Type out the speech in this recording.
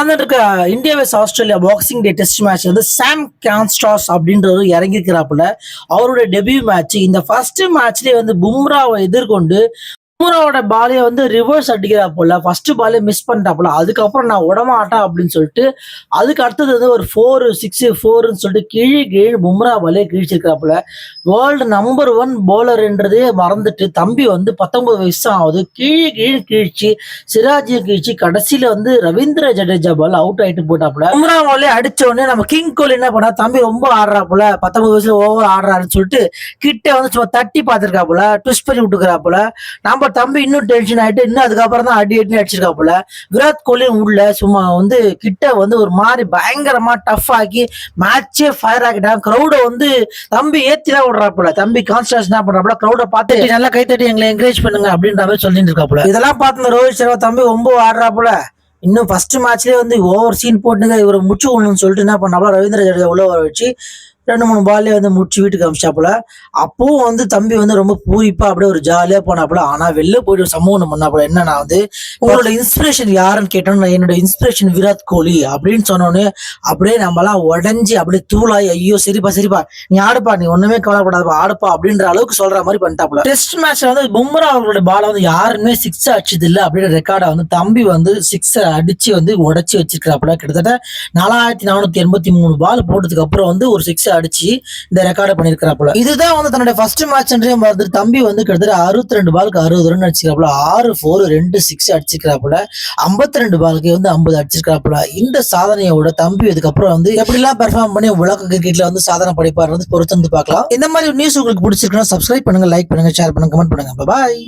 நடந்துட்டு இருக்க இந்தியா வெஸ் Australia boxing டே test match வந்து சாம் கான்ஸ்டாஸ் அப்படின்றவர் இறங்கிருக்கிறாப்புல. அவருடைய டெபியூ மேட்ச். இந்த ஃபர்ஸ்ட் மேட்ச்லயே வந்து பும்ராவை எதிர்கொண்டு பும்ராவோட பாலைய வந்து ரிவர்ஸ் அடிக்கிறா போல. ஃபர்ஸ்ட் பாலே மிஸ் பண்ணிட்டாப்புல. அதுக்கப்புறம் நான் விடமாட்டேன் அப்படின்னு சொல்லிட்டு அதுக்கு அடுத்தது வந்து ஒரு 4 6 4ன்னு சொல்லிட்டு கீழே பும்ரா பாலே கிழிச்சிருக்கிறாப்புல. வேர்ல்டு நம்பர் 1 பவுலர்ன்றதே மறந்துட்டு தம்பி வந்து 19 வயசு தான் ஆகுது. கீழே கிழிச்சு சிராஜையும் கிழிச்சு கடைசியில வந்து ரவீந்திர ஜடேஜா பால் அவுட் ஆயிட்டு போட்டாப்புல. பும்ரா பாலே அடிச்ச உடனே நம்ம கிங் கோலி என்ன பண்ணா, தம்பி ரொம்ப ஆடுறாப்புல, 19 வயசுல ஓவர் ஆடுறாருன்னு சொல்லிட்டு கிட்ட வந்து சும்மா தட்டி பார்த்திருக்காப்புல, ட்விஸ்ட் பண்ணி விட்டுக்கிறாப்புல. நம்ம தம்பி இன்னும் டென்ஷன் ஆயிட்டு இன்னும் அதுக்கப்புறம் தான் அடி அடி அடிச்சிருக்காப்புல. விராட் கோலி உள்ள சும்மா வந்து கிட்ட வந்து ஒரு மாதிரி பயங்கரமா டஃப் ஆக்கி மேட்சே ஃபயர் ஆக்கிட்டாங்க. கிரௌட வந்து தம்பி ஏத்திலாம் விடுறாப்புல. தம்பி கான்ஸ்டான்ஸ் என்ன பண்றாப்புல, கிரௌட பார்த்து நல்லா கைத்தட்டி எங்களை என்கரேஜ் பண்ணுங்க அப்படின்ற மாதிரி சொல்லிட்டு இருக்காப்புல. இதெல்லாம் பார்த்து ரோஹித் சர்மா தம்பி ரொம்ப ஆடுறாப்புல. இன்னும் ஃபர்ஸ்ட் மேட்ச்லயே வந்து ஓவர் சீன் போட்டுங்க இவரை முச்சு விடணும்னு சொல்லிட்டு என்ன பண்ணாப்புல, ரவீந்திர ஜடேஜா உள்ள வர வச்சு 2-3 பால்லே வந்து முடிச்சு வீட்டுக்கு அமிச்சாப்புல. அப்பவும் வந்து தம்பி வந்து ரொம்ப பூரிப்பா அப்படியே ஒரு ஜாலியா போனாப்புல. ஆனா வெளில போயிட்டு சம்பவம் பண்ணாப்புல. என்னன்னா வந்து, உங்களோட இன்ஸ்பிரேஷன் யாருன்னு கேட்டோம்னா, என்னோட இன்ஸ்பிரேஷன் விராட் கோலி அப்படின்னு சொன்னோன்னு அப்படியே நம்மலாம் உடஞ்சி அப்படியே தூளாய், ஐயோ சரிப்பா நீ ஆடுப்பா, நீ ஒண்ணுமே கவலைப்படாதப்பா, ஆடுப்பா அப்படின்ற அளவுக்கு சொல்ற மாதிரி பண்ணிட்டாப்புல. டெஸ்ட் மேட்ச்ல வந்து பும்ரா அவங்களோட பால வந்து யாருமே 6 அடிச்சது இல்லை அப்படின்ற ரெக்கார்டை வந்து தம்பி வந்து 6 அடிச்சு வந்து உடச்சி வச்சிருக்கிறாப்புல. கிட்டத்தட்ட 4483 பால் போட்டதுக்கு அப்புறம் வந்து ஒரு 6 அடிச்சு இந்த ரெக்கார்டை பண்ணிருக்கிறாப்புல. இதுதான் வந்து தன்னுடைய ஃபர்ஸ்ட் மேட்ச்ன்றே மாதிரி தம்பி வந்து கிட்டத்தட்ட 62 பாலுக்கு 60 ரன் அடிச்சிருக்காப்புல. 6 4 2 6 அடிச்சிருக்காப்புல. 52 பாலுக்கு வந்து 50 அடிச்சிருக்காப்புல. இந்த சாதனையோட தம்பி இதுக்கப்புறம் வந்து எப்படிலாம் பெர்ஃபார்ம் பண்ணி உலக கிரிக்கெட்ல வந்து சாதனை படைப்பார் வந்து பொறுத்து வந்து பார்க்கலாம். இந்த மாதிரி நியூஸ் உங்களுக்கு பிடிச்சிருக்குன்னா சப்ஸ்கிரைப் பண்ணுங்க, லைக் பண்ணுங்க, ஷேர் பண்ணுங்க, கமெண்ட் பண்ணுங்க. பாய்.